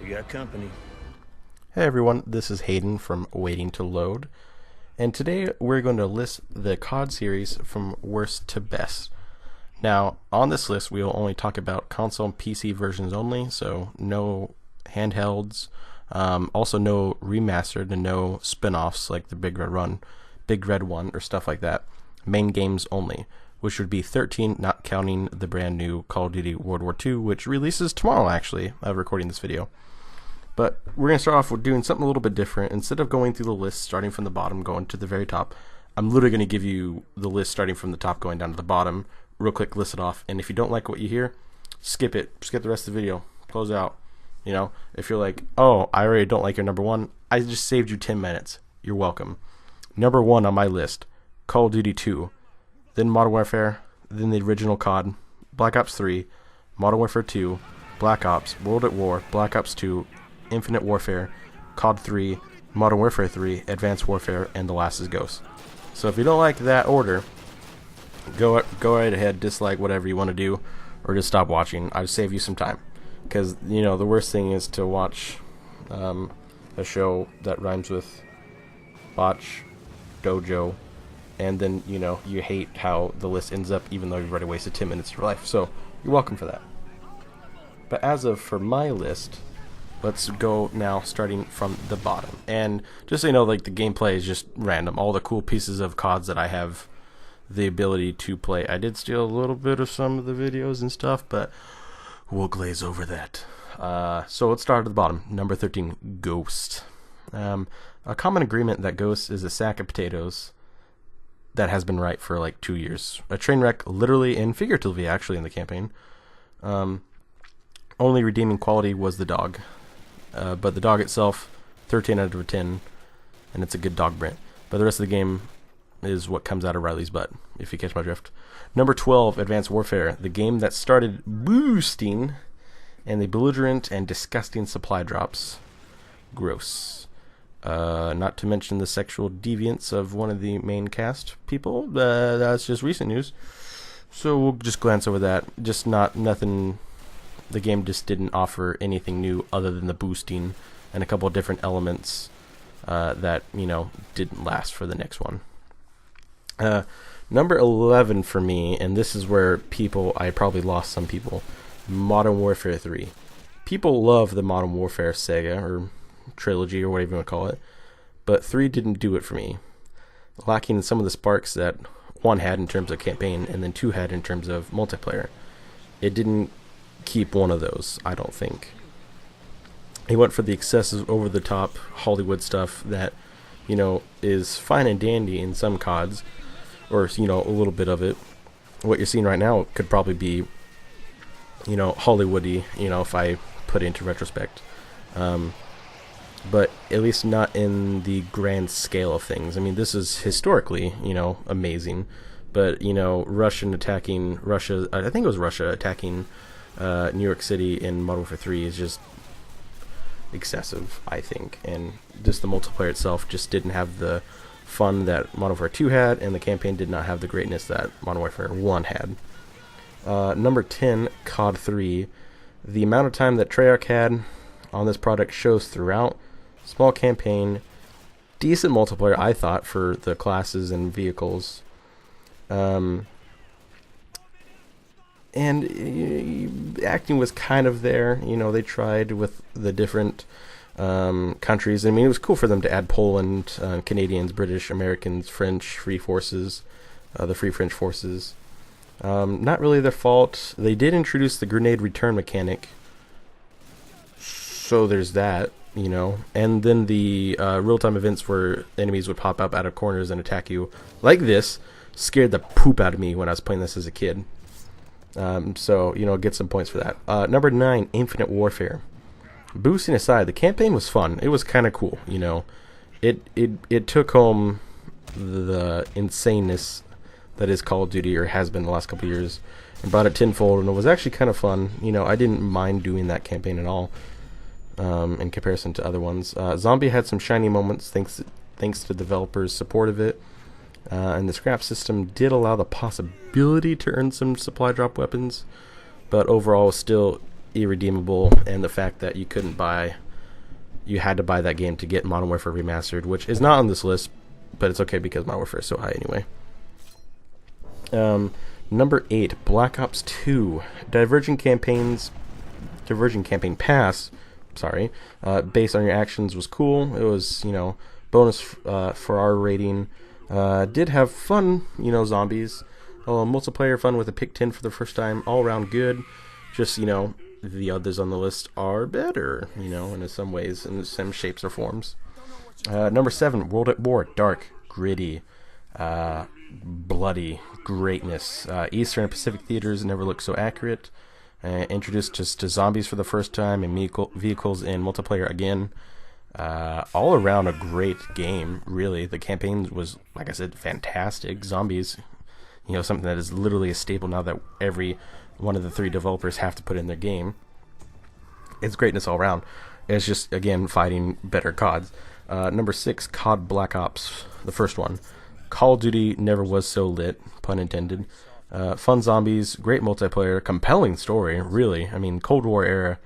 We got company. Hey everyone, this is Hayden from Waiting to Load, and today we're going to list the COD series from worst to best. Now, on this list we will only talk about console and PC versions only, so no handhelds, also no remastered and no spin-offs like the Big Red One, or stuff like that. Main games only, which would be 13, not counting the brand new Call of Duty World War II, which releases tomorrow actually, recording this video. But we're going to start off with doing something a little bit different. Instead of going through the list starting from the bottom going to the very top, I'm literally going to give you the list starting from the top going down to the bottom, real quick, list it off. And if you don't like what you hear, skip it. Skip the rest of the video. Close out. You know, if you're like, oh, I already don't like your number one, I just saved you 10 minutes. You're welcome. Number one on my list, Call of Duty 2, then Modern Warfare, then the original COD, Black Ops 3, Modern Warfare 2, Black Ops, World at War, Black Ops 2, Infinite Warfare, COD 3, Modern Warfare 3, Advanced Warfare, and The Last is Ghost. So if you don't like that order, go right ahead, dislike whatever you want to do, or just stop watching. I'll save you some time. Because, you know, the worst thing is to watch a show that rhymes with botch, dojo, and then, you know, you hate how the list ends up even though you've already wasted 10 minutes of your life. So, you're welcome for that. But as of for my list, let's go now starting from the bottom. And just so you know, like, the gameplay is just random. All the cool pieces of CODs that I have the ability to play. I did steal a little bit of some of the videos and stuff, but we'll glaze over that. So let's start at the bottom. Number 13, Ghost. A common agreement that Ghost is a sack of potatoes that has been right for like 2 years. A train wreck, literally and figuratively, actually, in the campaign. Only redeeming quality was the dog. But the dog itself, 13 out of 10, and it's a good dog brand. But the rest of the game is what comes out of Riley's butt, if you catch my drift. Number 12, Advanced Warfare, the game that started boosting and the belligerent and disgusting supply drops. Gross. Not to mention the sexual deviance of one of the main cast people. That's just recent news. So we'll just glance over that. Just nothing. The game just didn't offer anything new other than the boosting and a couple of different elements that, you know, didn't last for the next one. Number 11 for me, and this is where I probably lost some people, Modern Warfare 3. People love the Modern Warfare saga, or trilogy, or whatever you want to call it, but 3 didn't do it for me. Lacking some of the sparks that 1 had in terms of campaign, and then 2 had in terms of multiplayer. It didn't keep one of those, I don't think. He went for the excessive, over-the-top Hollywood stuff that, you know, is fine and dandy in some CODs, or, you know, a little bit of it. What you're seeing right now could probably be, you know, Hollywoody, you know, if I put it into retrospect. But at least not in the grand scale of things. I mean, this is historically, you know, amazing. But, you know, I think it was Russia attacking New York City in Modern Warfare 3 is just excessive, I think. And just the multiplayer itself just didn't have the fun that Modern Warfare 2 had, and the campaign did not have the greatness that Modern Warfare 1 had. Number 10, COD 3. The amount of time that Treyarch had on this product shows throughout. Small campaign, decent multiplayer, I thought, for the classes and vehicles. And acting was kind of there. You know, they tried with the different countries. I mean, it was cool for them to add Poland, Canadians, British, Americans, French, Free Forces, the Free French Forces. Not really their fault. They did introduce the grenade return mechanic, so there's that, you know. And then the real-time events where enemies would pop up out of corners and attack you like this scared the poop out of me when I was playing this as a kid. So, you know, get some points for that. Number 9, Infinite Warfare. Boosting aside, the campaign was fun. It was kind of cool, you know. It took home the insaneness that is Call of Duty, or has been the last couple of years, and brought it tenfold, and it was actually kind of fun. You know, I didn't mind doing that campaign at all in comparison to other ones. Zombie had some shiny moments thanks to the developers' support of it. And the scrap system did allow the possibility to earn some supply drop weapons, but overall still irredeemable, and the fact that you had to buy that game to get Modern Warfare Remastered, which is not on this list, but it's okay because Modern Warfare is so high anyway. Number 8, Black Ops 2. Divergent Campaign Pass, based on your actions was cool. It was, bonus for our rating. Did have fun, zombies. Multiplayer fun with a pick 10 for the first time. All around good. Just, the others on the list are better, in some ways, in some shapes or forms. Number 7, World at War. Dark, gritty, bloody greatness. Eastern and Pacific theaters never looked so accurate. Introduced just to zombies for the first time and vehicles in multiplayer again. All around a great game, really. The campaign was, like I said, fantastic. Zombies, something that is literally a staple now that every one of the 3 developers have to put in their game. It's greatness all around. It's just, again, fighting better CODs. Number 6, COD Black Ops, the first one. Call of Duty never was so lit, pun intended. Fun zombies, great multiplayer, compelling story, really. I mean, Cold War era,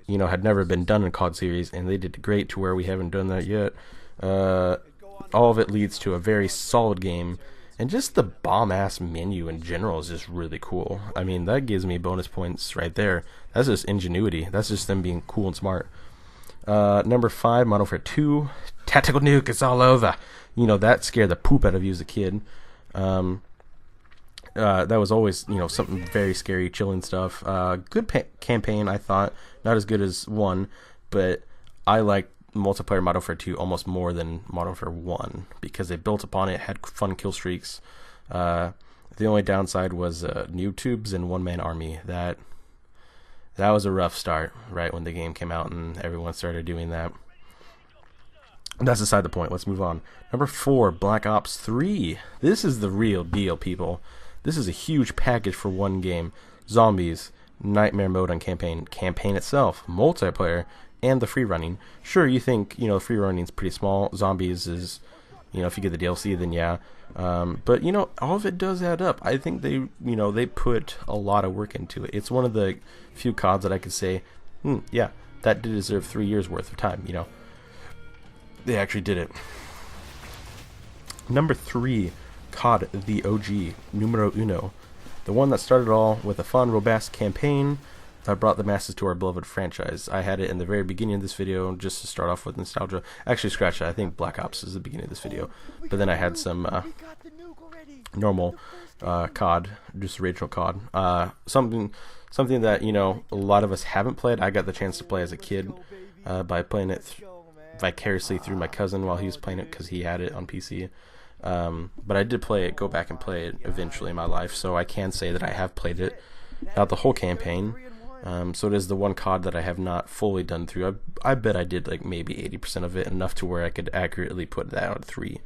had never been done in COD series, and they did great to where we haven't done that yet. All of it leads to a very solid game. And just the bomb-ass menu in general is just really cool. I mean, that gives me bonus points right there. That's just ingenuity. That's just them being cool and smart. Number 5, Modern Warfare 2. Tactical nuke, it's all over. That scared the poop out of you as a kid. That was always, something very scary, chilling stuff. Good campaign, I thought. Not as good as 1, but I liked multiplayer Modern Warfare 2 almost more than Modern Warfare 1 because they built upon it, had fun kill streaks. The only downside was noob tubes and one-man army. That was a rough start right when the game came out and everyone started doing that. That's aside the point. Let's move on. Number 4, Black Ops 3. This is the real deal, people. This is a huge package for one game. Zombies, nightmare mode on campaign itself, multiplayer, and the free running. Sure, you think, free running is pretty small. Zombies is, if you get the DLC, then yeah. But, all of it does add up. I think they put a lot of work into it. It's one of the few CODs that I could say, yeah, that did deserve 3 years worth of time, They actually did it. Number 3, COD, the OG, numero uno. The one that started all with a fun, robust campaign that brought the masses to our beloved franchise. I had it in the very beginning of this video just to start off with nostalgia. Actually, scratch that. I think Black Ops is the beginning of this video. But then I had some normal COD, just original COD. Something that, a lot of us haven't played. I got the chance to play as a kid by playing it vicariously through my cousin while he was playing it because he had it on PC. But I did go back and play it eventually in my life, so I can say that I have played it, not the whole campaign. So it is the one COD that I have not fully done through. I bet I did like maybe 80% of it, enough to where I could accurately put that out at 3.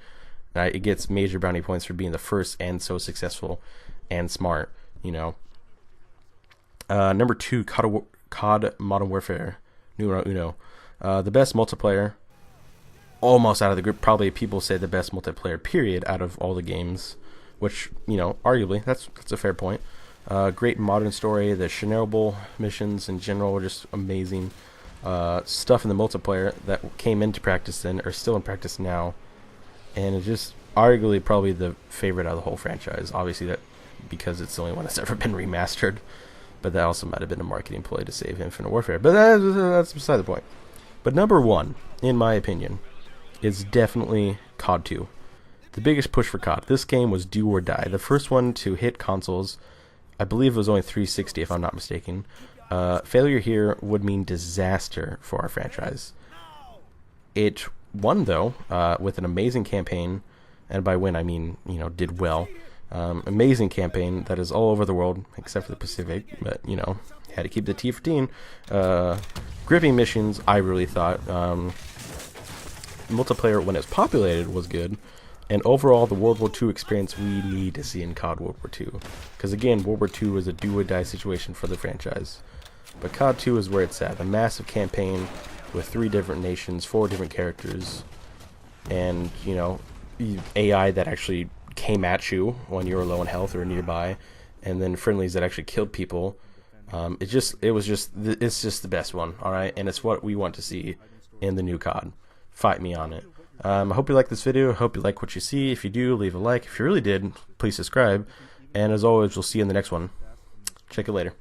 It gets major brownie points for being the first and so successful and smart, Number 2, COD Modern Warfare, numero uno. The best multiplayer, almost out of the group. Probably people say the best multiplayer period out of all the games, which, arguably, that's a fair point. Great modern story. The Chernobyl missions in general were just amazing. Stuff in the multiplayer that came into practice then, or still in practice now, and it's just arguably probably the favorite out of the whole franchise. Obviously, that because it's the only one that's ever been remastered, but that also might have been a marketing ploy to save Infinite Warfare. But that's beside the point. But number 1, in my opinion, is definitely COD 2. The biggest push for COD. This game was do or die. The first one to hit consoles. I believe it was only 360 if I'm not mistaken. Failure here would mean disaster for our franchise. It won, though, with an amazing campaign, and by win I mean, did well. Amazing campaign that is all over the world, except for the Pacific, but, had to keep the T for teen. Gripping missions, I really thought. Multiplayer, when it's populated, was good. And overall, the World War II experience we need to see in COD World War II. Because again, World War II was a do-or-die situation for the franchise. But COD 2 is where it's at. A massive campaign with 3 different nations, 4 different characters, and, AI that actually came at you when you were low in health or nearby, and then friendlies that actually killed people. It's just the best one, all right, and it's what we want to see in the new COD. Fight me on it. I hope you like this video. I hope you like what you see. If you do, leave a like. If you really did, please subscribe. And as always, we'll see you in the next one. Check it later.